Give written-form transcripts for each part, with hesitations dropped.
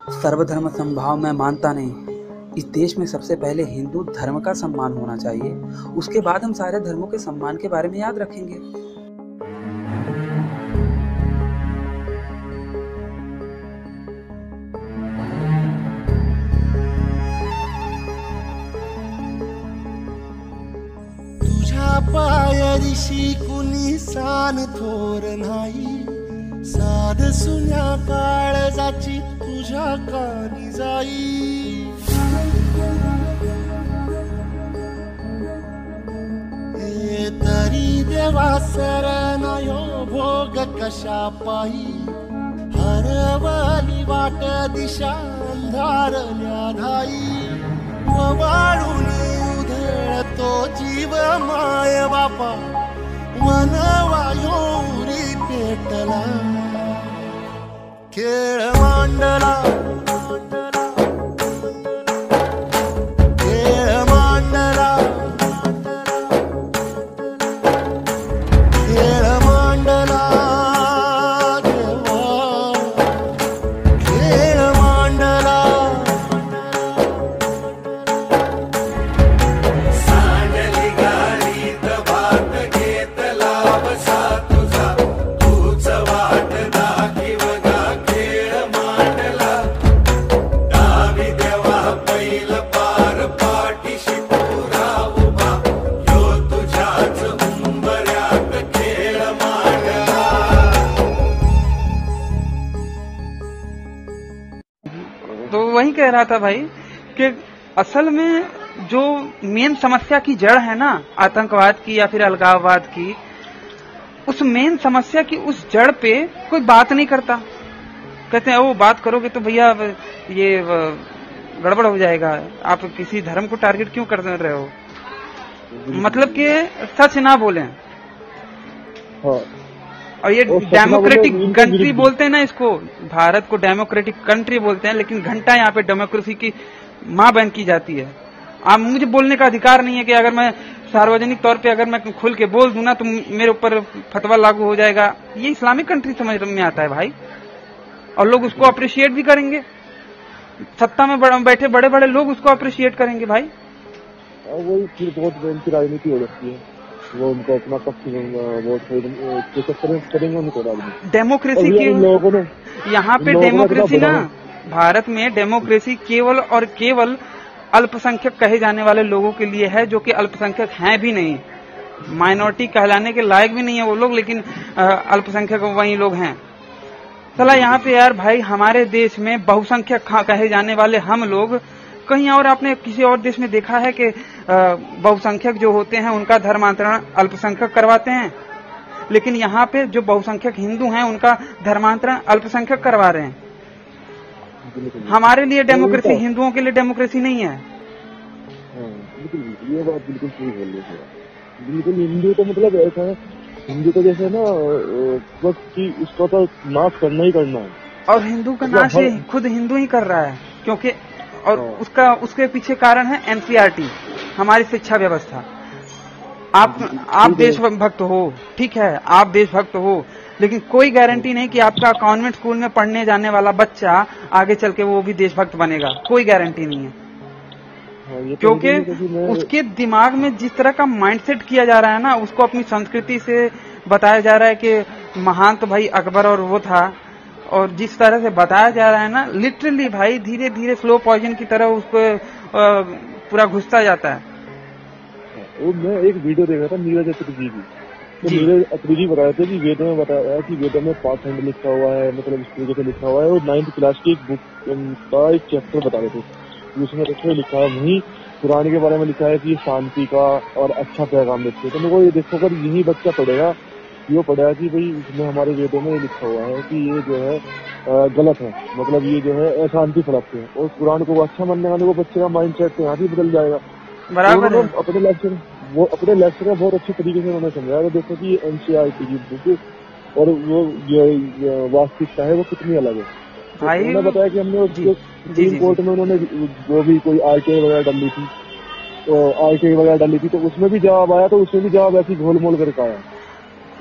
सर्वधर्म समभाव मैं मानता नहीं। इस देश में सबसे पहले हिंदू धर्म का सम्मान होना चाहिए, उसके बाद हम सारे धर्मों के सम्मान के बारे में याद रखेंगे। तुझ्या पायरीशी कुणी सान थोर नाही, साध सुन्या काळजाची तुझ्या कानी जाई। हे तरी देवा सरनायो भोग कशा पायी, हरवली वाट दिशा अंधारल्या धाई। वाळून उधळतो जीव माय बापा, वनवायोरी पेटला खेळ मांडला। खेळ मांडला, खेळ मांडला देवा, खेळ मांडला। सांडली गाडीत भात घेतला बसा तुझा, तूच वाट दाखीव गा खेळ मांडला। डावी देवा पैल पार पाठीशी पुरा उभा, यो तुझ्याच उंबऱ्यात खेळ मांडला। तो वही कह रहा था भाई कि असल में जो मेन समस्या की जड़ है ना, आतंकवाद की या फिर अलगाववाद की, उस मेन समस्या की उस जड़ पे कोई बात नहीं करता। कहते हैं वो बात करोगे तो भैया ये गड़बड़ हो जाएगा, आप किसी धर्म को टारगेट क्यों कर रहे हो, मतलब कि सच ना बोलें। और ये डेमोक्रेटिक कंट्री बोलते हैं ना इसको, भारत को डेमोक्रेटिक कंट्री बोलते हैं, लेकिन घंटा यहाँ पे डेमोक्रेसी की माँ बन की जाती है। आप मुझे बोलने का अधिकार नहीं है कि अगर मैं सार्वजनिक तौर पे अगर मैं खुल के बोल दूं ना तो मेरे ऊपर फतवा लागू हो जाएगा। ये इस्लामिक कंट्री समझ में आता है भाई, और लोग उसको अप्रिशिएट भी करेंगे। सत्ता में बैठे बड़े बड़े लोग उसको अप्रिशिएट करेंगे भाई। वही फिर बहुत उनकी राजनीति हो जाती है, वो उनको अपना पक्ष वोट करेंगे उनको राजनीति। डेमोक्रेसी की यहाँ पे डेमोक्रेसी ना, भारत में डेमोक्रेसी केवल और केवल अल्पसंख्यक कहे जाने वाले लोगों के लिए है, जो कि अल्पसंख्यक हैं भी नहीं, माइनॉरिटी कहलाने के लायक भी नहीं है वो लोग, लेकिन अल्पसंख्यक वही लोग हैं। चला यहाँ पे यार भाई हमारे देश में बहुसंख्यक कहे जाने वाले हम लोग, कहीं और आपने किसी और देश में देखा है कि बहुसंख्यक जो होते हैं उनका धर्मांतरण अल्पसंख्यक करवाते हैं, लेकिन यहाँ पे जो बहुसंख्यक हिंदू हैं उनका धर्मांतरण अल्पसंख्यक करवा रहे हैं। हमारे लिए डेमोक्रेसी हिंदुओं के लिए डेमोक्रेसी नहीं है। ये बात बिल्कुल सही बोल रहे हैं। बिल्कुल हिंदू तो मतलब ऐसा है, हिंदू तो जैसे ना बस कि इसका तो नाश करना ही करना है, और हिंदू का नाश खुद हिंदू ही कर रहा है, क्योंकि और उसके पीछे कारण है एनसीईआरटी, हमारी शिक्षा व्यवस्था। आप देशभक्त हो, ठीक है, आप देशभक्त हो, लेकिन कोई गारंटी नहीं कि आपका कॉन्वेंट स्कूल में पढ़ने जाने वाला बच्चा आगे चल के वो भी देशभक्त बनेगा, कोई गारंटी नहीं है। क्योंकि उसके दिमाग में जिस तरह का माइंडसेट किया जा रहा है ना, उसको अपनी संस्कृति से बताया जा रहा है कि महान तो भाई अकबर और वो था, और जिस तरह से बताया जा रहा है ना, लिटरली भाई धीरे धीरे स्लो पॉइजन की तरह उसको पूरा घुसता जाता है। मैं एक वीडियो देख रहा था नीरज अत्री की, तो नीरज अत्री जी बता रहे थे कि वेदों में बताया कि वेदों में पाखंड लिखा हुआ है, मतलब इस तरीके से लिखा हुआ है, और 9th क्लास की एक बुक का एक चैप्टर बता रहे थे, उसमें देखो लिखा है, वहीं कुरान के बारे में लिखा है कि शांति का और अच्छा पैगाम देते हैं। तो मेरे को ये देखो, अगर यही बच्चा पढ़ेगा, ये पढ़ेगा कि भाई इसमें हमारे वेदों में लिखा हुआ है कि ये जो है गलत है, मतलब ये जो है अशांति फैलाते हैं, और कुरान को अच्छा मानने वाले वो बच्चे का माइंड सेट तो यहाँ भी बदल जाएगा। बराबर है। अपने लेक्चर का बहुत अच्छे तरीके से उन्होंने समझाया। तो देखो कि एनसीईआरटी की बुक और वो वास्तविकता है वो कितनी अलग है। उन्होंने बताया कि हमने सुप्रीम कोर्ट में उन्होंने वो भी कोई आरटीआई वगैरह डाली थी, तो उसमें भी जवाब आया, तो उसमें भी जवाब ऐसी घोल मोल करके आया।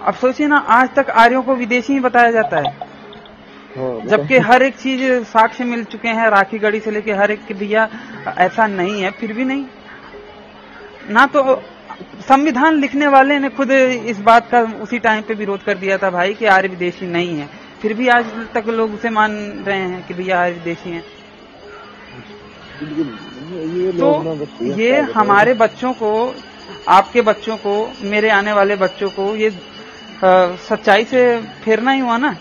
अब सोचिए ना, आज तक आर्यों को विदेशी ही बताया जाता है। हाँ, जबकि हर एक चीज साक्ष्य मिल चुके हैं, राखी गढ़ी से लेके हर एक के भैया ऐसा नहीं है, फिर भी नहीं ना। तो संविधान लिखने वाले ने खुद इस बात का उसी टाइम पे विरोध कर दिया था भाई कि आर्य विदेशी नहीं है, फिर भी आज तक लोग उसे मान रहे हैं कि भैया आर्य विदेशी हैं। तो ये हमारे बच्चों को, आपके बच्चों को, मेरे आने वाले बच्चों को ये सच्चाई से फेरना ही हुआ ना।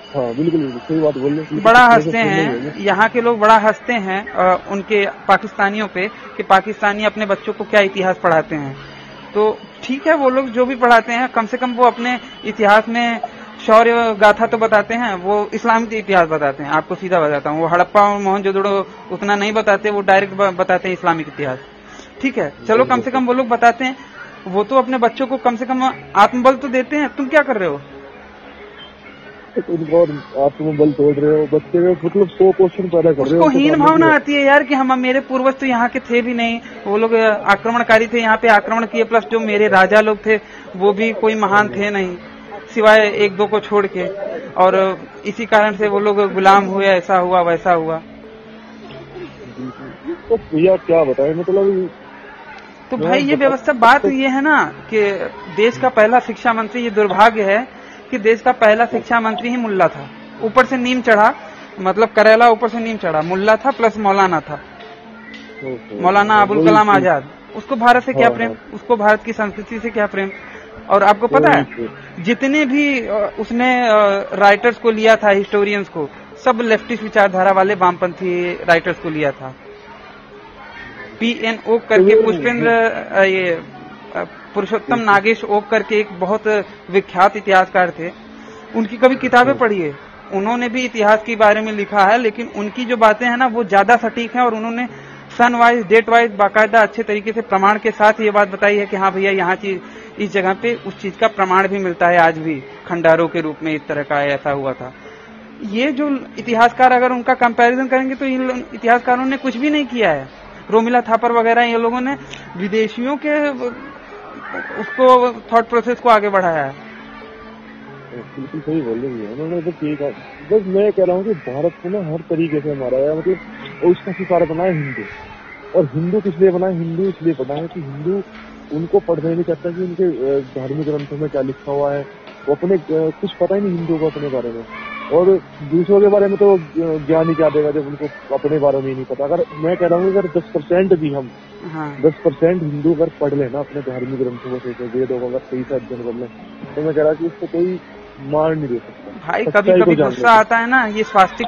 हाँ बिल्कुल सही बात बोल रहे। बड़ा हंसते हैं यहाँ के लोग, बड़ा हंसते हैं उनके पाकिस्तानियों पे कि पाकिस्तानी अपने बच्चों को क्या इतिहास पढ़ाते हैं। तो ठीक है, वो लोग जो भी पढ़ाते हैं कम से कम वो अपने इतिहास में शौर्य गाथा तो बताते हैं, वो इस्लामिक इतिहास बताते हैं। आपको सीधा बताता हूँ, वो हड़प्पा और मोहनजोदड़ो उतना नहीं बताते, वो डायरेक्ट बताते हैं इस्लामिक इतिहास। ठीक है, चलो कम से कम वो लोग बताते हैं, वो तो अपने बच्चों को कम से कम आत्मबल तो देते हैं। तुम क्या कर रहे हो? उनको आत्मबल तोड़ रहे हो, बच्चे में मतलब 100 क्वेश्चन पैदा कर रहे हो। उसको हीन भावना आती है यार कि हम, मेरे पूर्वज तो यहाँ के थे भी नहीं, वो लोग आक्रमणकारी थे, यहाँ पे आक्रमण किए, प्लस जो मेरे राजा लोग थे वो भी कोई महान थे नहीं, सिवाय एक दो को छोड़ के, और इसी कारण से वो लोग गुलाम हुए, ऐसा हुआ वैसा हुआ। तो भैया क्या बताएं, मतलब तो भाई ये व्यवस्था, बात ये है ना कि देश का पहला शिक्षा मंत्री, ये दुर्भाग्य है कि देश का पहला शिक्षा मंत्री ही मुल्ला था। ऊपर से नीम चढ़ा, मतलब करेला ऊपर से नीम चढ़ा, मुल्ला था प्लस मौलाना था, मौलाना अबुल कलाम आजाद। उसको भारत से क्या प्रेम, उसको भारत की संस्कृति से क्या प्रेम। और आपको पता है जितने भी उसने राइटर्स को लिया था, हिस्टोरियंस को, सब लेफ्टिस्ट विचारधारा वाले वामपंथी राइटर्स को लिया था। PN ओक करके, पुष्पेंद्र, ये पुरुषोत्तम नागेश ओक करके एक बहुत विख्यात इतिहासकार थे, उनकी कभी किताबें पढ़िए, उन्होंने भी इतिहास के बारे में लिखा है, लेकिन उनकी जो बातें हैं ना वो ज्यादा सटीक हैं, और उन्होंने सन वाइज, डेट वाइज बाकायदा अच्छे तरीके से प्रमाण के साथ ये बात बताई है कि हाँ भैया यहाँ चीज, इस जगह पे उस चीज का प्रमाण भी मिलता है आज भी, खंडारों के रूप में इस तरह का ऐसा हुआ था। ये जो इतिहासकार अगर उनका कंपैरिजन करेंगे तो इन इतिहासकारों ने कुछ भी नहीं किया है। रोमिला थापर वगैरह ये लोगों ने विदेशियों के उसको थॉट प्रोसेस को आगे बढ़ाया है। बिल्कुल सही बोल रही है उन्होंने। तो ठीक है, बस मैं कह रहा हूँ कि भारत को ना हर तरीके से मारा है, मतलब उसका शिकार बनाया हिंदू। और हिंदू किस लिए बनाए? हिंदू इसलिए बनाए कि हिंदू उनको पढ़ना ही नहीं चाहता कि उनके धार्मिक ग्रंथों में क्या लिखा हुआ है, वो अपने कुछ पता ही नहीं हिंदुओं को अपने बारे में, और दूसरों के बारे में तो ज्ञान ही क्या देगा जब उनको अपने बारे में ही नहीं पता। अगर मैं कह रहा हूँ अगर 10% भी हम 10% हिंदू अगर पढ़ लेना अपने धार्मिक ग्रंथों को, वेदों को अगर सही से अध्ययन कर ले, तो मैं कह रहा कि उसको कोई मार नहीं दे सकता। भाई कभी कभी गुस्सा आता है ना, ये स्वास्तिक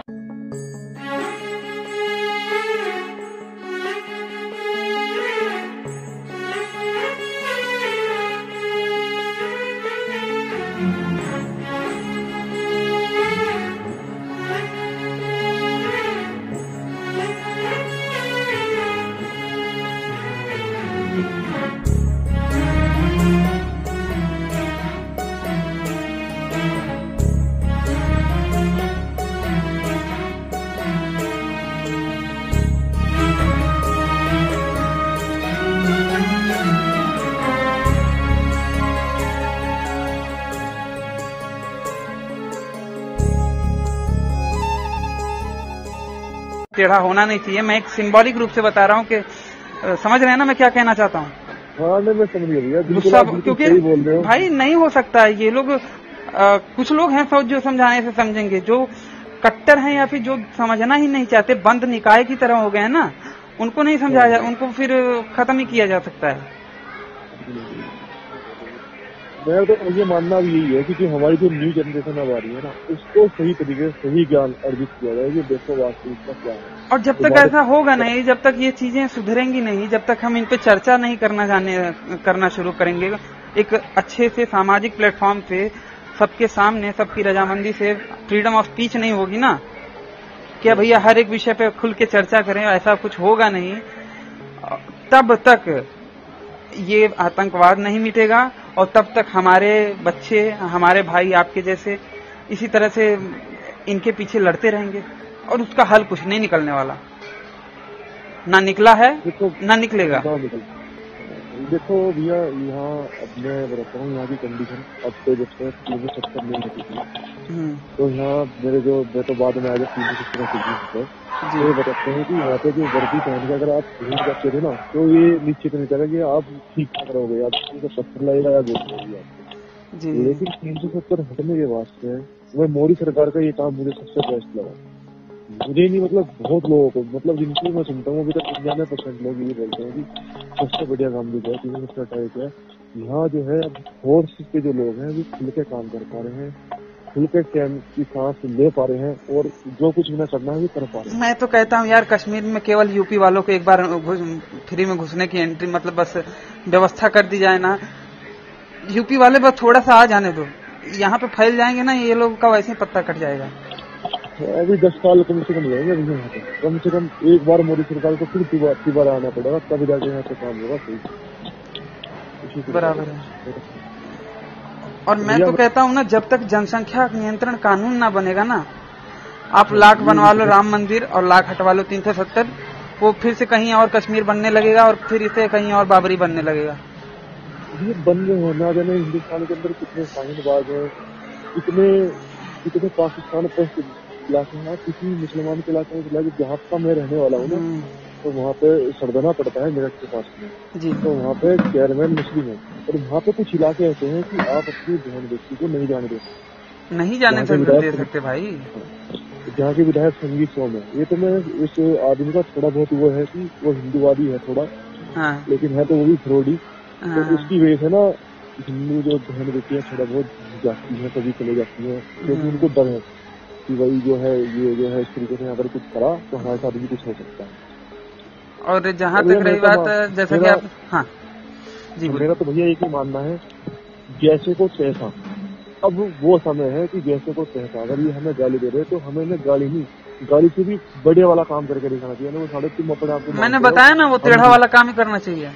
टेढ़ा होना नहीं चाहिए। मैं एक सिंबॉलिक रूप से बता रहा हूँ कि समझ रहे हैं ना मैं क्या कहना चाहता हूँ। हाँ मैं समझ गया, गुस्सा, क्योंकि भाई नहीं हो सकता है ये लोग, कुछ लोग हैं जो समझाने से समझेंगे, जो कट्टर हैं या फिर जो समझना ही नहीं चाहते, बंद निकाय की तरह हो गए हैं ना, उनको नहीं समझाया, उनको फिर खत्म ही किया जा सकता है। मेरा तो ये मानना भी यही है कि हमारी जो न्यू जनरेशन अब आ रही है ना, उसको सही तरीके से सही ज्ञान अर्जित किया जाए कि देखो वास्तविकता क्या है। और जब तक ऐसा होगा नहीं, जब तक ये चीजें सुधरेंगी नहीं, जब तक हम इन पे चर्चा नहीं करना शुरू करेंगे, एक अच्छे से सामाजिक प्लेटफॉर्म पे सबके सामने सबकी रजामंदी से फ्रीडम ऑफ स्पीच नहीं होगी ना, क्या भैया हर एक विषय पे खुल के चर्चा करें, ऐसा कुछ होगा नहीं, तब तक ये आतंकवाद नहीं मिटेगा, और तब तक हमारे बच्चे, हमारे भाई आपके जैसे इसी तरह से इनके पीछे लड़ते रहेंगे, और उसका हल कुछ नहीं निकलने वाला, ना निकला है ना निकलेगा। देखो भैया यहाँ अब मैं बताता हूँ यहाँ की कंडीशन, अब तो जब तक 70 नहीं होती थी तो यहाँ मेरे जो मैं तो बाद में आया 370 जी ये बताते हैं कि यहाँ पे जो वर्दी पहन के अगर आप घूम जाते थे ना तो ये निश्चित नहीं था कि आप ठीक ठाक रहोगे, आप 370 लगेगा या गोली होगी आपको। जी लेकिन 370 हटने के वास्ते वो मोदी सरकार का ये काम मुझे सबसे बेस्ट लगा। मुझे नहीं मतलब बहुत लोगों को मतलब जिनको मैं सुनता हूँ अभी तक 99% लोग ये बोलते हैं कि सबसे बढ़िया काम जो है 370 टाइप है। यहाँ जो है फोर्स के जो लोग हैं वो खुल के काम कर पा रहे हैं, खुल के चैन की सांस ले पा रहे हैं और जो कुछ उन्हें करना है वो कर पा रहे हैं। मैं तो कहता हूँ यार कश्मीर में केवल यूपी वालों को एक बार फ्री में घुसने की एंट्री मतलब बस व्यवस्था कर दी जाए ना, यूपी वाले बस थोड़ा सा आ जाने दो, यहाँ पे फैल जाएंगे ना ये लोग का वैसे ही पत्ता कट जाएगा। अभी 10 साल कम से कम लगेंगे अभी यहाँ पे, कम से कम एक बार मोदी सरकार को फिर तिबारा आना पड़ेगा तभी जाके यहाँ पे काम होगा सही। बराबर है। और मैं तो कहता हूँ ना जब तक जनसंख्या नियंत्रण कानून ना बनेगा ना, आप लाख बनवा लो राम मंदिर और लाख हटवा लो 370, वो फिर से कहीं और कश्मीर बनने लगेगा और फिर इसे कहीं और बाबरी बनने लगेगा। ये बन रहे हैं ना जाने हिंदुस्तान के अंदर कितने शाहीनबाज हैं, कितने पाकिस्तान पर इलाके हैं, किसी मुसलमान के इलाके में जहाँ का मैं रहने वाला हूँ ना तो वहाँ पे सरदना पड़ता है मेरठ के पास में जी। तो वहाँ पे चेयरमैन मुस्लिम है और वहाँ पे कुछ इलाके ऐसे हैं कि आप अपनी बहन बेटी को नहीं जाने दे सकते भाई। जहाँ के विधायक संगीत सोम है, ये तो मैं इस आदमी का थोड़ा बहुत वो है कि वो हिंदूवादी है थोड़ा, लेकिन है तो वो भी फ्रॉडी। तो उसकी वजह से ना हिंदू जो बहन बेटी है थोड़ा बहुत जाती है, कभी चले जाती है क्योंकि उनको डर है कि भाई जो है ये जो है इस तरीके से अगर कुछ करा तो हमारे साथ भी कुछ हो सकता है। और जहाँ तक रही बात जैसा कि आप हाँ जी मेरा तो भैया एक ही मानना है, जैसे को तैसा। अब वो समय है कि जैसे को तैसा, अगर ये हमें गाली दे रहे तो हमें ना गाली से भी बड़े वाला काम करके दिखाना चाहिए ना। वो साढ़े तुम अपने आप को मैंने बताया ना वो टेढ़ा वाला काम ही करना चाहिए।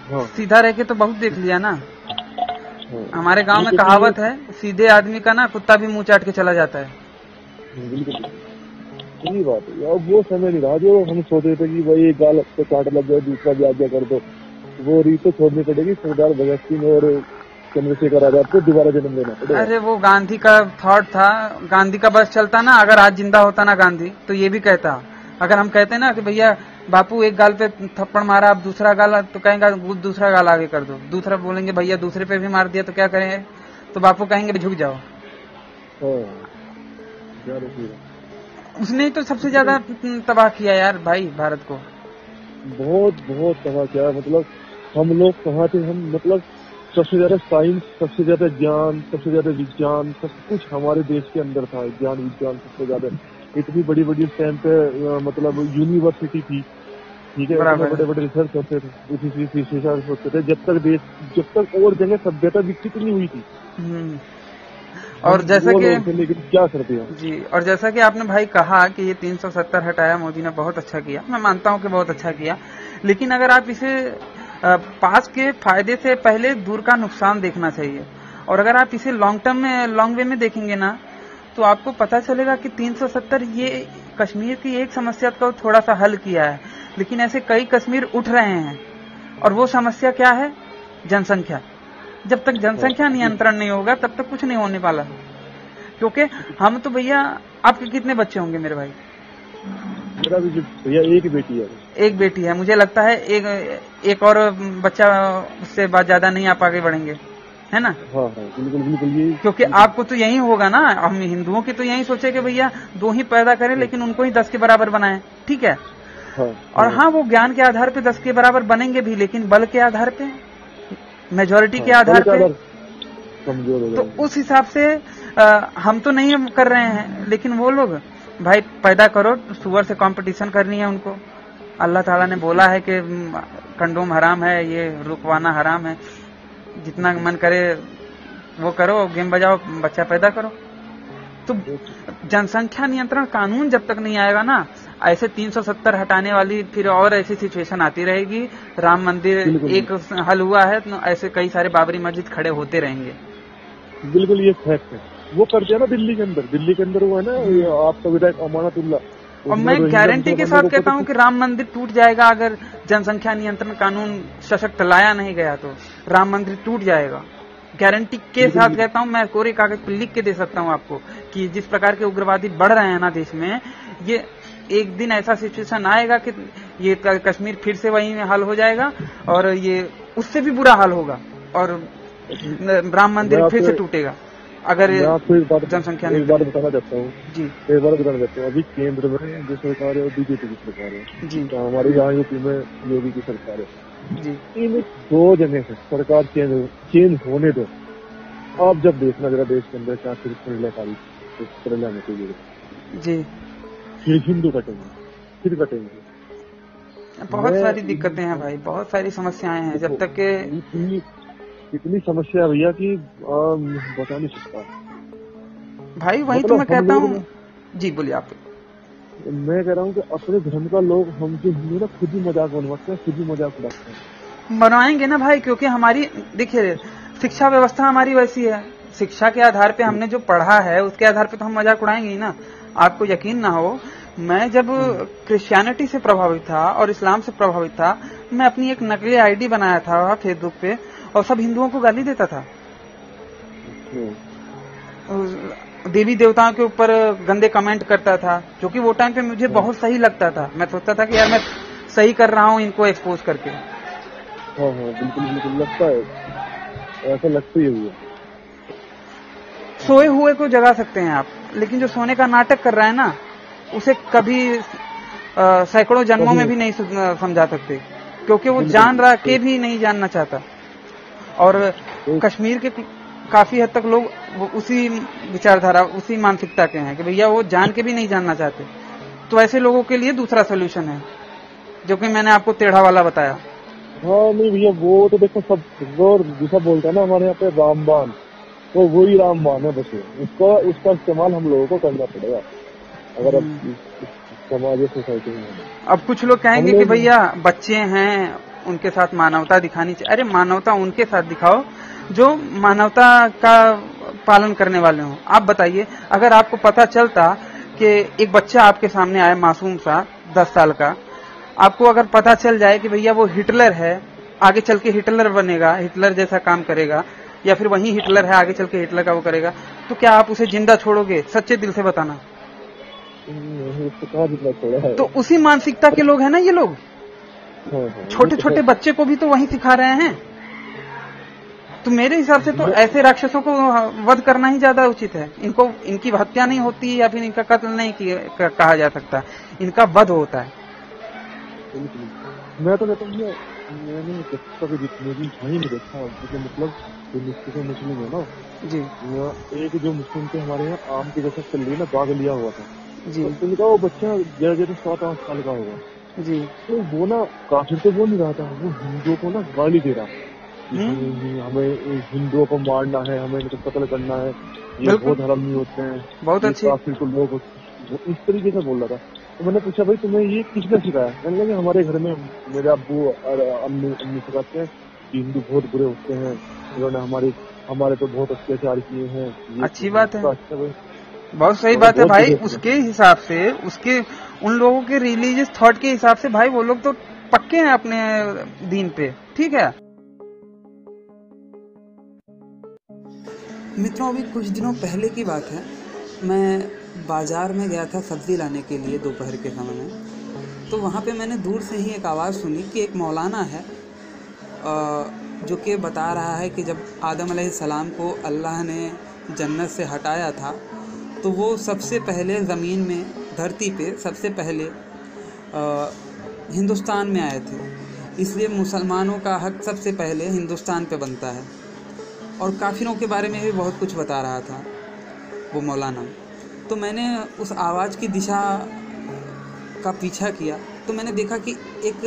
हाँ। सीधा रह के तो बहुत देख लिया ना। हाँ। हमारे गांव में कहावत है, सीधे आदमी का ना कुत्ता भी मुंह चाट के चला जाता है। बिल्कुल यही बात है। अब वो समय नहीं रहा जो हम सोच रहे थे कि भाई एक गाल पे काट लग जाए दूसरा भी आज्ञा कर दो, वो रीत तो छोड़नी पड़ेगी। सरदार भगत सिंह और चंद्रशेखर आजाद को दोबारा जन्म देना पड़ेगा। अरे वो गांधी का थॉट था, गांधी का बस चलता ना। अगर आज जिंदा होता ना गांधी तो ये भी कहता। अगर हम कहते ना कि भैया बापू एक गाल पे थप्पड़ मारा, अब दूसरा गाल, तो कहेंगे दूसरा गाल आगे कर दो। दूसरा बोलेंगे भैया दूसरे पे भी मार दिया तो क्या करेंगे, तो बापू कहेंगे झुक जाओ। उसने ही तो सबसे ज्यादा तबाह किया यार भाई भारत को, बहुत तबाह किया। मतलब हम लोग कहाँ थे, हम मतलब सबसे ज्यादा साइंस, सबसे ज्यादा ज्ञान, सबसे ज्यादा विज्ञान, सब कुछ हमारे देश के अंदर था। ज्ञान विज्ञान सबसे ज्यादा, इतनी बड़ी बड़ी उस टाइम पे मतलब यूनिवर्सिटी थी, ठीक है, बड़े बड़े रिसर्च होते थे। जब तक और जगह सभ्यता विकसित नहीं हुई थी। और जैसा कि क्या करते हैं जी, और जैसा कि आपने भाई कहा कि ये 370 हटाया मोदी ने, बहुत अच्छा किया। मैं मानता हूँ कि बहुत अच्छा किया, लेकिन अगर आप इसे पास के फायदे से पहले दूर का नुकसान देखना चाहिए। और अगर आप इसे लॉन्ग वे में देखेंगे ना तो आपको पता चलेगा कि 370 ये कश्मीर की एक समस्या को थोड़ा सा हल किया है, लेकिन ऐसे कई कश्मीर उठ रहे हैं। और वो समस्या क्या है? जनसंख्या। जब तक जनसंख्या नियंत्रण नहीं होगा तब तक कुछ नहीं होने वाला। क्योंकि हम तो भैया, आपके कितने बच्चे होंगे मेरे भाई? मेरा भी भैया एक बेटी है। एक बेटी है। मुझे लगता है एक और बच्चा, उससे बाद ज्यादा नहीं आप आगे बढ़ेंगे, है ना? हाँ, बिल्कुल ये, क्योंकि आपको तो यही होगा ना। हम हिंदुओं की तो यही सोचे कि भैया 2 ही पैदा करें, लेकिन उनको ही 10 के बराबर बनाएं, ठीक है। और हाँ, वो ज्ञान के आधार पे 10 के बराबर बनेंगे भी, लेकिन बल के आधार पे, मेजोरिटी के आधार पे तो उस हिसाब से हम तो नहीं कर रहे हैं। लेकिन वो लोग भाई पैदा करो, सुअर से कंपटीशन करनी है उनको। अल्लाह ताला ने बोला है कि कंडोम हराम है, ये रुकवाना हराम है। जितना मन करे वो करो, गेम बजाओ, बच्चा पैदा करो। तो जनसंख्या नियंत्रण कानून जब तक नहीं आएगा ना, ऐसे 370 हटाने वाली फिर और ऐसी सिचुएशन आती रहेगी। राम मंदिर एक हल हुआ है तो ऐसे कई सारे बाबरी मस्जिद खड़े होते रहेंगे। बिल्कुल ये फैक्ट है। वो करते हैं ना दिल्ली के अंदर वो है ना, आपका विधायक अमानतुल्ला। और मैं गारंटी के साथ कहता हूँ कि राम मंदिर टूट जाएगा अगर जनसंख्या नियंत्रण कानून सशक्त लाया नहीं गया तो। राम मंदिर टूट जाएगा। गारंटी के साथ कहता हूँ, मैं कोरे कागज पर लिख के दे सकता हूँ आपको कि जिस प्रकार के उग्रवादी बढ़ रहे हैं ना देश में, ये एक दिन ऐसा सिचुएशन आएगा कि ये कश्मीर फिर से वही हाल हो जाएगा और ये उससे भी बुरा हाल होगा और राम मंदिर फिर से टूटेगा अगर जनसंख्या एक बार बताना चाहता हूँ जी। एक बार बताना चाहता हूँ, अभी केंद्र में जो सरकार है वो बीजेपी की सरकार है जी। तो हमारे यहाँ यूपी में योगी की सरकार है जी। इन 2 जगह से सरकार चेंज होने दो। आप जब देखना जरा देश के अंदर क्या फिर में जी, फिर हिंदू कटेंगे, फिर कटेंगे। बहुत सारी दिक्कतें हैं भाई, बहुत सारी समस्याएं हैं। जब तक के इतनी समस्या है भैया कि बता नहीं सकता भाई। वही तो मैं कहता हूँ जी, बोलिए आप। मैं कह रहा हूँ कि अपने धर्म का लोग हम जो हिंदू ना खुद ही मजाक बनवाते हैं, खुद ही मजाक उड़ाते हैं। बनवाएंगे ना भाई, क्योंकि हमारी देखिए शिक्षा व्यवस्था हमारी वैसी है। शिक्षा के आधार पे हमने जो पढ़ा है उसके आधार पे तो हम मजाक उड़ाएंगे ही ना। आपको यकीन ना हो, मैं जब क्रिश्चियनिटी से प्रभावित था और इस्लाम से प्रभावित था, मैं अपनी एक नकली आईडी बनाया था फेसबुक पे और सब हिंदुओं को गाली देता था। देवी देवताओं के ऊपर गंदे कमेंट करता था, जो कि वो टाइम पे मुझे बहुत सही लगता था। मैं सोचता था कि यार मैं सही कर रहा हूँ इनको एक्सपोज करके। हाँ बिल्कुल बिल्कुल लगता है, ऐसा लगता ही है। सोए हुए को जगा सकते हैं आप, लेकिन जो सोने का नाटक कर रहा है ना, उसे कभी सैकड़ों जन्मों में भी नहीं समझा सकते, क्योंकि वो जान रहा के भी नहीं जानना चाहता। और कश्मीर के काफी हद तक लोग उसी विचारधारा, उसी मानसिकता के हैं कि भैया वो जान के भी नहीं जानना चाहते। तो ऐसे लोगों के लिए दूसरा सोल्यूशन है, जो कि मैंने आपको टेढ़ा वाला बताया। हाँ नहीं भैया, वो तो देखो सब जैसा बोलता है ना हमारे यहाँ पे रामबाण, तो वही रामबाण है। बस उसका इस्तेमाल हम लोगों को करना पड़ेगा अगर अब समाज सोसाइटी में। अब कुछ लोग कहेंगे कि भैया बच्चे हैं, उनके साथ मानवता दिखानी चाहिए। अरे मानवता उनके साथ दिखाओ जो मानवता का पालन करने वाले हों। आप बताइए, अगर आपको पता चलता कि एक बच्चा आपके सामने आया मासूम सा 10 साल का, आपको अगर पता चल जाए कि भैया वो हिटलर है, आगे चल के हिटलर बनेगा, हिटलर जैसा काम करेगा, या फिर वही हिटलर है आगे चल के हिटलर का वो करेगा, तो क्या आप उसे जिंदा छोड़ोगे? सच्चे दिल से बताना। तो उसी मानसिकता के लोग हैं ना ये लोग। छोटे छोटे बच्चे को भी तो वही सिखा रहे हैं। तो मेरे हिसाब से तो ऐसे राक्षसों को वध करना ही ज्यादा उचित है। इनको, इनकी हत्या नहीं होती या फिर इनका कत्ल नहीं कहा जा सकता, इनका वध होता है। मैं तो कहता हूँ, मैंने जितने भी भाई नहीं देखा, मतलब जो मुस्लिम है ना जी, एक जो मुस्लिम के हमारे यहाँ आम की जैसा चल रही है ना, बाग लिया हुआ था जी, तो उनका वो बच्चा जैसे 7-8 साल का होगा जी, तो वो ना काफिर तो वो नहीं रहा था, वो हिंदुओं को ना गाली दे रहा, हमें हिंदुओं को मारना है, हमें इनको कत्ल करना है, ये बहुत हरामी होते हैं, बहुत अच्छे काफिर को लोग इस तरीके से बोल रहा था। तो मैंने पूछा भाई तुम्हें ये किसने सिखाया? कहने लगे हमारे घर में मेरे अब्बू और अम्मी सिखाते हैं कि हिंदू बहुत बुरे होते हैं, उन्होंने हमारे तो बहुत अत्याचार किए हैं। अच्छी बात है, बहुत सही बात है भाई। उसके हिसाब से, उसके उन लोगों के रिलीजियस थॉट के हिसाब से भाई वो लोग तो पक्के हैं अपने दीन पे, ठीक है। मित्रों, अभी कुछ दिनों पहले की बात है, मैं बाजार में गया था सब्जी लाने के लिए दोपहर के समय में। तो वहाँ पे मैंने दूर से ही एक आवाज़ सुनी कि एक मौलाना है जो कि बता रहा है कि जब आदम अलैहिस्सलाम को अल्लाह ने जन्नत से हटाया था तो वो सबसे पहले ज़मीन में, धरती पे सबसे पहले हिंदुस्तान में आए थे, इसलिए मुसलमानों का हक सबसे पहले हिंदुस्तान पे बनता है। और काफिरों के बारे में भी बहुत कुछ बता रहा था वो मौलाना। तो मैंने उस आवाज़ की दिशा का पीछा किया तो मैंने देखा कि एक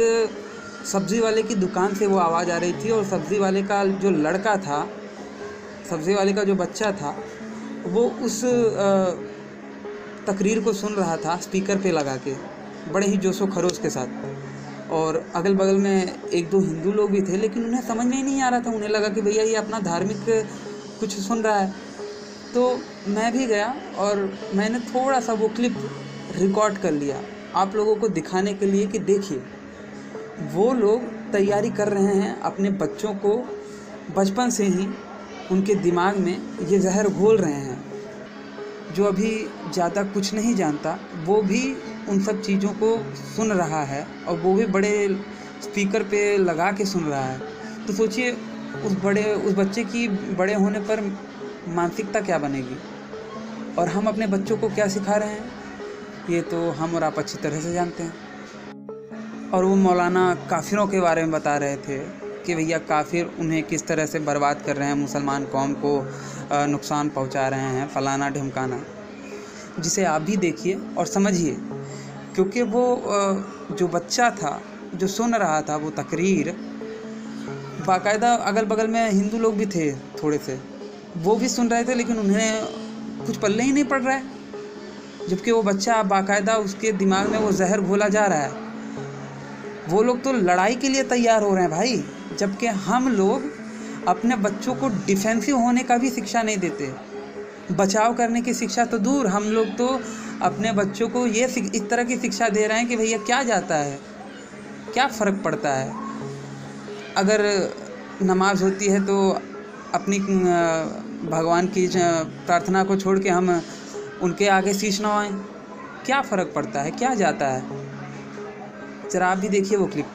सब्ज़ी वाले की दुकान से वो आवाज़ आ रही थी, और सब्ज़ी वाले का जो लड़का था, सब्ज़ी वाले का जो बच्चा था, वो उस तकरीर को सुन रहा था स्पीकर पे लगा के, बड़े ही जोशो खरोश के साथ। और अगल बगल में 1-2 हिंदू लोग भी थे, लेकिन उन्हें समझ में ही नहीं आ रहा था। उन्हें लगा कि भैया ये अपना धार्मिक कुछ सुन रहा है। तो मैं भी गया और मैंने थोड़ा सा वो क्लिप रिकॉर्ड कर लिया आप लोगों को दिखाने के लिए कि देखिए वो लोग तैयारी कर रहे हैं अपने बच्चों को बचपन से ही उनके दिमाग में ये जहर घोल रहे हैं। जो अभी ज़्यादा कुछ नहीं जानता वो भी उन सब चीज़ों को सुन रहा है, और वो भी बड़े स्पीकर पे लगा के सुन रहा है। तो सोचिए उस बच्चे की बड़े होने पर मानसिकता क्या बनेगी, और हम अपने बच्चों को क्या सिखा रहे हैं ये तो हम और आप अच्छी तरह से जानते हैं। और वो मौलाना काफिरों के बारे में बता रहे थे कि भैया काफिर उन्हें किस तरह से बर्बाद कर रहे हैं, मुसलमान कौम को नुकसान पहुंचा रहे हैं, फलाना ढिमकाना, जिसे आप भी देखिए और समझिए। क्योंकि वो जो बच्चा था जो सुन रहा था वो तकरीर, बाकायदा अगल बगल में हिंदू लोग भी थे थोड़े से, वो भी सुन रहे थे, लेकिन उन्हें कुछ पल्ले ही नहीं पड़ रहा है। जबकि वो बच्चा बाकायदा उसके दिमाग में वो जहर घोला जा रहा है। वो लोग तो लड़ाई के लिए तैयार हो रहे हैं भाई, जबकि हम लोग अपने बच्चों को डिफेंसिव होने का भी शिक्षा नहीं देते। बचाव करने की शिक्षा तो दूर, हम लोग तो अपने बच्चों को ये इस तरह की शिक्षा दे रहे हैं कि भैया क्या जाता है, क्या फ़र्क पड़ता है। अगर नमाज होती है तो अपनी भगवान की प्रार्थना को छोड़ के हम उनके आगे शीश नवाएं, क्या फ़र्क पड़ता है, क्या जाता है। जरा आप भी देखिए वो क्लिप।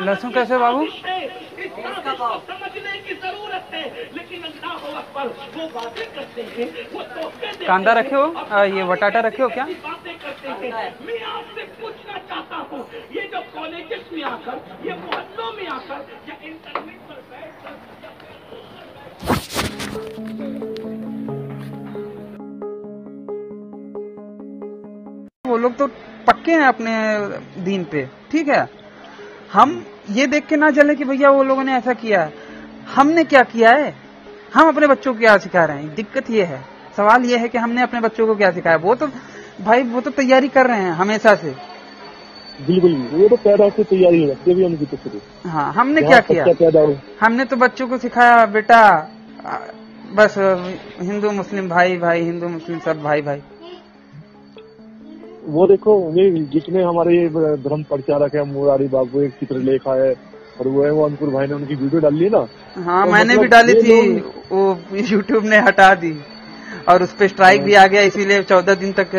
लहसुन कैसे बाबू? समझने की जरूरत है, लेकिन अल्लाह अकबर वो बातें करते हैं, वो तोहफे देते हैं। कांदा रखे हो, ये बटाटा रखे हो क्या? बातें करते हैं। मैं आपसे पूछना चाहता हूँ, ये जो कॉलेजेस में आकर, ये मोहल्लों में आकर, या इंटरनेट पर बैठकर, वो लोग तो पक्के हैं अपने दीन पे, ठीक है। हम ये देख के ना चले कि भैया वो लोगों ने ऐसा किया है, हमने क्या किया है, हम अपने बच्चों को क्या सिखा रहे हैं। दिक्कत ये है, सवाल ये है कि हमने अपने बच्चों को क्या सिखाया। वो तो भाई वो तो तैयारी कर रहे हैं हमेशा से। बिल्कुल, वो तो पैदा से तैयारी रखते भी उनकी तो शुरू। हाँ, हमने क्या किया, हमने तो बच्चों को सिखाया बेटा बस हिंदू मुस्लिम भाई भाई, हिंदू मुस्लिम सब भाई भाई। वो देखो ये जितने हमारे धर्म प्रचारक है, मुरारी बाबू एक चित्रलेखा है, और वो है वो अंकुर भाई ने उनकी वीडियो डाली है ना। हाँ तो मैंने मतलब भी डाली थी, वो यूट्यूब ने हटा दी और उस पे स्ट्राइक भी आ गया, इसीलिए 14 दिन तक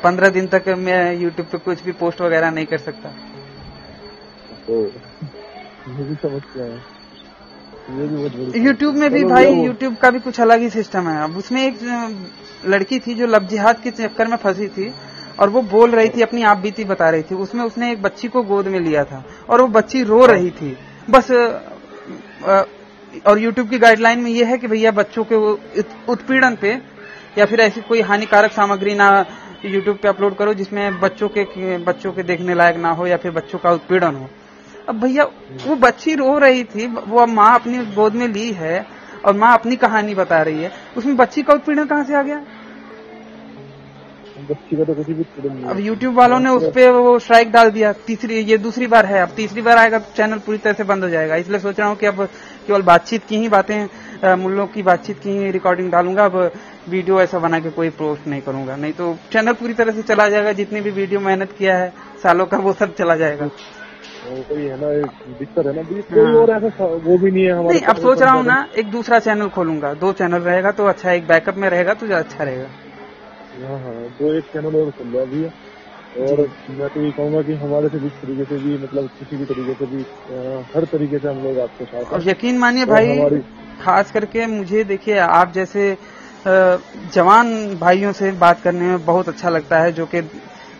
15 दिन तक मैं यूट्यूब पे कुछ भी पोस्ट वगैरह नहीं कर सकता। तो ये भी समस्या है, ये भी बहुत बड़ी यूट्यूब में भी भाई, यूट्यूब का भी कुछ अलग ही सिस्टम है। अब उसमें एक लड़की थी जो लव जिहाद के चक्कर में फंसी थी, और वो बोल रही थी, अपनी आप बीती बता रही थी। उसमें उसने एक बच्ची को गोद में लिया था और वो बच्ची रो रही थी बस। और यूट्यूब की गाइडलाइन में ये है कि भैया बच्चों के उत्पीड़न पे या फिर ऐसी कोई हानिकारक सामग्री ना यूट्यूब पे अपलोड करो जिसमें बच्चों के देखने लायक ना हो या फिर बच्चों का उत्पीड़न हो। अब भैया वो बच्ची रो रही थी, वो अब माँ अपनी गोद में ली है और माँ अपनी कहानी बता रही है, उसमें बच्ची का उत्पीड़न कहाँ से आ गया? बच्ची का तो कुछ भी नहीं। अब यूट्यूब वालों ने उस पे वो स्ट्राइक डाल दिया। ये दूसरी बार है, अब तीसरी बार आएगा तो चैनल पूरी तरह से बंद हो जाएगा। इसलिए सोच रहा हूँ कि अब केवल बातचीत की ही बातें, मुल्लों की बातचीत की ही रिकॉर्डिंग डालूंगा। अब वीडियो ऐसा बना के कोई पोस्ट नहीं करूंगा, नहीं तो चैनल पूरी तरह से चला जाएगा। जितनी भी वीडियो मेहनत किया है सालों का, वो सब चला जाएगा। कोई है ना, दिक्कत है ना, कोई और ऐसा वो भी नहीं है हमारे। नहीं, अब सोच रहा हूँ ना एक दूसरा चैनल खोलूंगा, 2 चैनल रहेगा तो अच्छा, एक बैकअप में रहेगा तो अच्छा रहेगा। हाँ, तो एक चैनल और खुल रहा भी है। और मैं तो ये कहूँगा कि हमारे से जिस तरीके से भी, मतलब किसी भी तरीके से भी, हर तरीके से हम लोग आपके साथ। और यकीन मानिए भाई, खास करके मुझे देखिए आप जैसे जवान भाइयों से बात करने में बहुत अच्छा लगता है, जो कि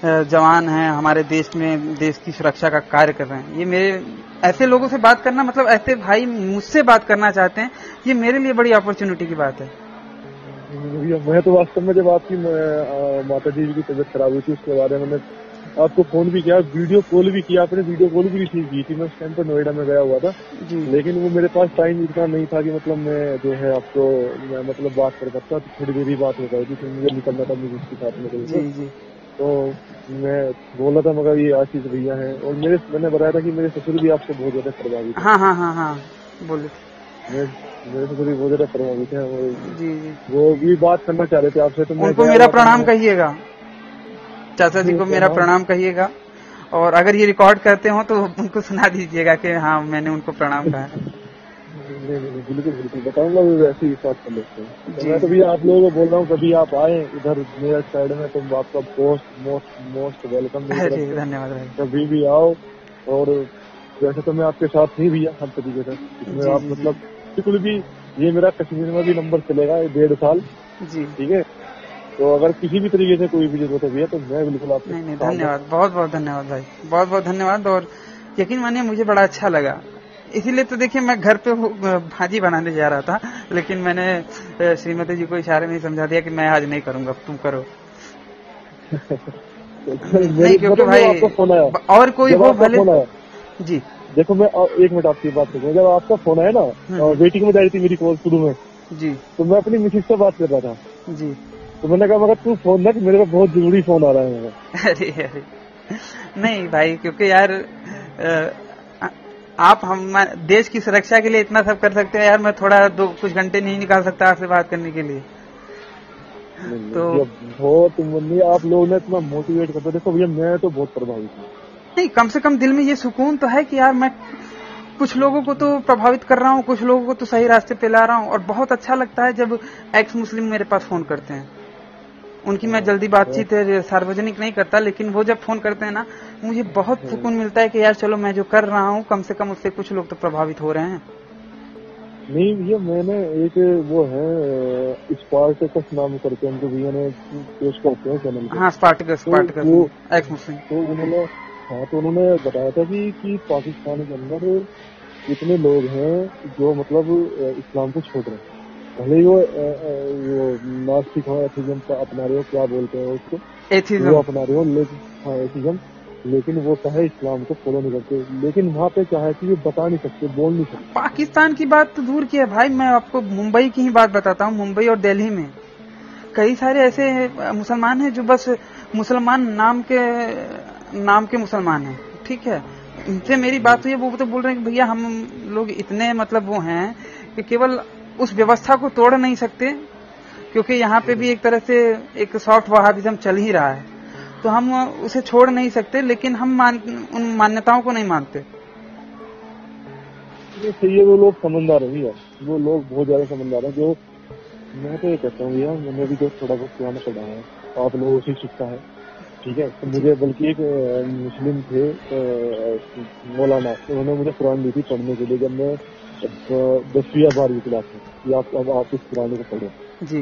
जवान हैं हमारे देश में, देश की सुरक्षा का कार्य कर रहे हैं। ये मेरे ऐसे लोगों से बात करना, मतलब ऐसे भाई मुझसे बात करना चाहते हैं, ये मेरे लिए बड़ी अपॉर्चुनिटी की बात है। मैं तो वास्तव में जब आपकी माता जी की तबीयत खराब हुई थी उसके बारे में मैंने आपको फोन भी किया, वीडियो कॉल भी किया, आपने वीडियो कॉल भी रिसीव की थी। मैं उस टाइम पर नोएडा में गया हुआ था जी। लेकिन वो मेरे पास टाइम इतना नहीं था कि मतलब मैं जो है आपको मतलब बात कर सकता, तो थोड़ी देर ही बात हो पाई थी, मुझे निकलना था मुझे उसके साथ में। तो मैं बोला था मगर ये आशीष भैया हैं, और मैंने बताया था कि मेरे ससुर भी आपसे बहुत ज्यादा प्रभावित। हाँ, बोले। मेरे से थोड़ी बहुत ज्यादा प्रभावित है। जी जी, वो भी बात करना चाह रहे थे आपसे, तो मैं उनको गया मेरा हुआ था। प्रणाम कहिएगा, चाचा जी को मेरा प्रणाम कहिएगा, और अगर ये रिकॉर्ड करते हो तो उनको सुना दीजिएगा कि हाँ मैंने उनको प्रणाम कहा है। नहीं, बिल्कुल बिल्कुल बताऊंगा, वो वैसे ही बात कर लेते हैं। जी। तो मैं तो भी आप लोगों को बोल रहा हूँ, कभी आप आए इधर मेरा साइड में तो आपका मोस्ट वेलकम। अरे धन्यवाद भाई। कभी भी आओ। और वैसे तो मैं आपके साथ ही भैया हर तरीके से, इसमें जी, आप जी, मतलब बिल्कुल भी, ये मेरा कश्मीर में भी नंबर चलेगा 1.5 साल, जी, ठीक है। तो अगर किसी भी तरीके से कोई भी जरूरत है भैया तो मैं बिल्कुल आपको नहीं धन्यवाद, बहुत बहुत धन्यवाद भाई, बहुत बहुत धन्यवाद। और यकीन मानिए मुझे बड़ा अच्छा लगा, इसीलिए तो देखिए मैं घर पे भाजी बनाने जा रहा था, लेकिन मैंने श्रीमती जी को इशारे में ही समझा दिया कि मैं आज नहीं करूंगा, तुम करो। नहीं क्योंकि भाई आपका फोन आया, और कोई हो भले फोन आया जी। देखो मैं 1 मिनट आपकी बात करूँ, जब आपका फोन आया ना वेटिंग में जा रही थी मेरी कॉल शुरू में, जी, तो मैं अपनी मिसेज से बात कर रहा था जी। तो मैंने कहा मगर तू फोन रख, मेरे को बहुत जरूरी फोन आ रहा है मेरा। अरे नहीं भाई, क्योंकि यार आप हम देश की सुरक्षा के लिए इतना सब कर सकते हैं यार, मैं थोड़ा कुछ घंटे नहीं निकाल सकता आपसे बात करने के लिए। तो बहुत नहीं, आप लोगों ने इतना मोटिवेट करते, देखो भैया मैं तो बहुत प्रभावित हूँ। नहीं, कम से कम दिल में ये सुकून तो है कि यार मैं कुछ लोगों को तो प्रभावित कर रहा हूँ, कुछ लोगों को तो सही रास्ते पे ला रहा हूँ। और बहुत अच्छा लगता है जब एक्स मुस्लिम मेरे पास फोन करते हैं। उनकी मैं जल्दी बातचीत सार्वजनिक नहीं करता, लेकिन वो जब फोन करते हैं ना, मुझे बहुत सुकून मिलता है कि यार चलो मैं जो कर रहा हूँ कम से कम उससे कुछ लोग तो प्रभावित हो रहे हैं। नहीं भैया, मैंने एक वो है स्पार्टकस नाम करके उनको भैया ने पेश करते हैं चैनल पे। हाँ स्पार्टकस, एक्स मुस्लिम। तो उन्होंने बताया था कि पाकिस्तान के अंदर इतने लोग हैं जो मतलब इस्लाम को छोड़ रहे हैं, भले ही वो नास्तिक हो, एथिज्म का अपना रहे हो, क्या बोलते हैं उसको, एथिज्म वो अपना रहे हो, लेकिन हाँ एथिज्म, लेकिन वो क्या है इस्लाम को फॉलो नहीं करते। लेकिन वहाँ पे क्या है कि ये बता नहीं सकते, बोल नहीं सकते। पाकिस्तान की बात तो दूर की है भाई, मैं आपको मुंबई की ही बात बताता हूँ। मुंबई और दिल्ली में कई सारे ऐसे मुसलमान हैं जो बस मुसलमान नाम के मुसलमान हैं, ठीक है। इनसे मेरी बात हुई है, वो तो बोल रहे हैं कि भैया हम लोग इतने मतलब वो हैं कि केवल उस व्यवस्था को तोड़ नहीं सकते, क्योंकि यहाँ पे भी एक तरह से एक सॉफ्ट वहाबिज्म चल ही रहा है, तो हम उसे छोड़ नहीं सकते, लेकिन हम उन मान्यताओं को नहीं मानते। ये वो लोग समझदार है भैया, वो लोग बहुत ज्यादा समझदार है। जो मैं तो ये कहता हूँ भैया, मैंने भी जो थोड़ा बहुत पुराना पढ़ा है, आप लोगों से सीखा है, ठीक है। तो मुझे बल्कि एक मुस्लिम थे मौलाना, उन्होंने मुझे कुरान दी थी पढ़ने के लिए, जब मैं 10वीं या 12वीं क्लास में, कि आप इस कुरान को पढ़ो,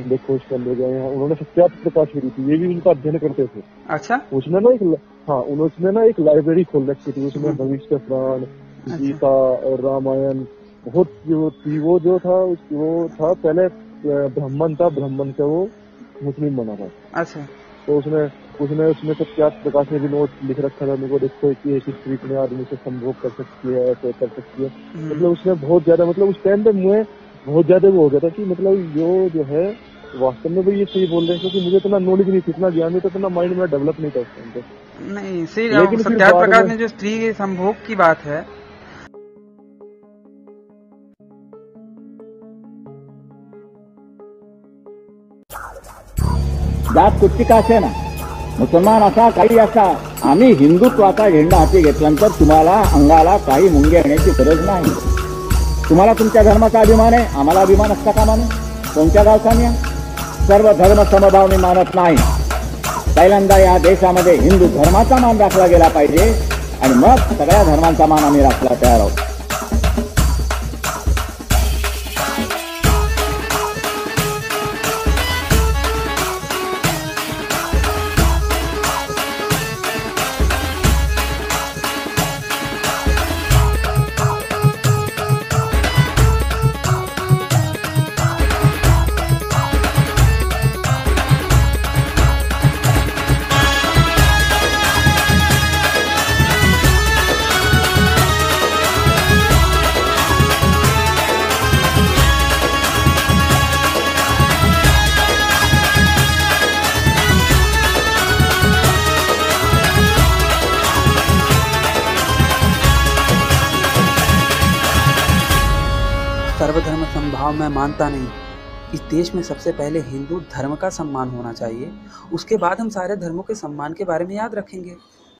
देखो इसका ले गए हैं। उन्होंने सत्यार्थ प्रकाश करी थी, ये भी उनका अध्ययन करते थे। अच्छा। उसने ना एक लाइब्रेरी खोल रखी थी, उसमें भविष्य पुराण, गीता और रामायण बहुत जो थी, वो जो था वो था पहले ब्राह्मण था, ब्राह्मण से वो मुस्लिम बना था। अच्छा। तो उसने सत्यार्थ प्रकाश में भी नोट लिख रखा था, उनको देखो कि एक स्त्री अपने आदमी से संभोग कर सकती है, ऐसे कर सकती है। मतलब उसने बहुत ज्यादा, मतलब उस टाइम पे मुझे बहुत ज्यादा वो हो गया था कि मतलब जो है वास्तव में भी ये सही बोल रहे हैं, क्योंकि मुझे इतना नॉलेज नहीं थी, इतना ज्ञान नहीं था, इतना माइंड में डेवलप नहीं था उस टाइम पे। नहीं सही, सत्यार्थ प्रकाश में जो स्त्री के संभोग की बात है, जात कुठची का असे ना, मुसलमान असा काही असा, आम्ही हिंदुत्वाचा झेंडा हाती घेतल्यानंतर तुम्हाला अंगाला काही मुंगे येण्याची गरज नाही। तुम्हाला तुमच्या धर्माचा अभिमान आहे, आम्हाला अभिमान असता कामा नये। कोणत्या गावचा नाही, सर्व धर्म समभाव मी मानत नाही। पहिल्यांदा या देशामध्ये हिंदू धर्माचा मान राखला गेला पाहिजे आणि मग सगळ्या धर्मांचा मान आम्ही राखला तयार आहोत। भाव मैं मानता नहीं। इस देश में सबसे पहले हिंदू धर्म का सम्मान होना चाहिए, उसके बाद हम सारे धर्मों के सम्मान के बारे में याद रखेंगे।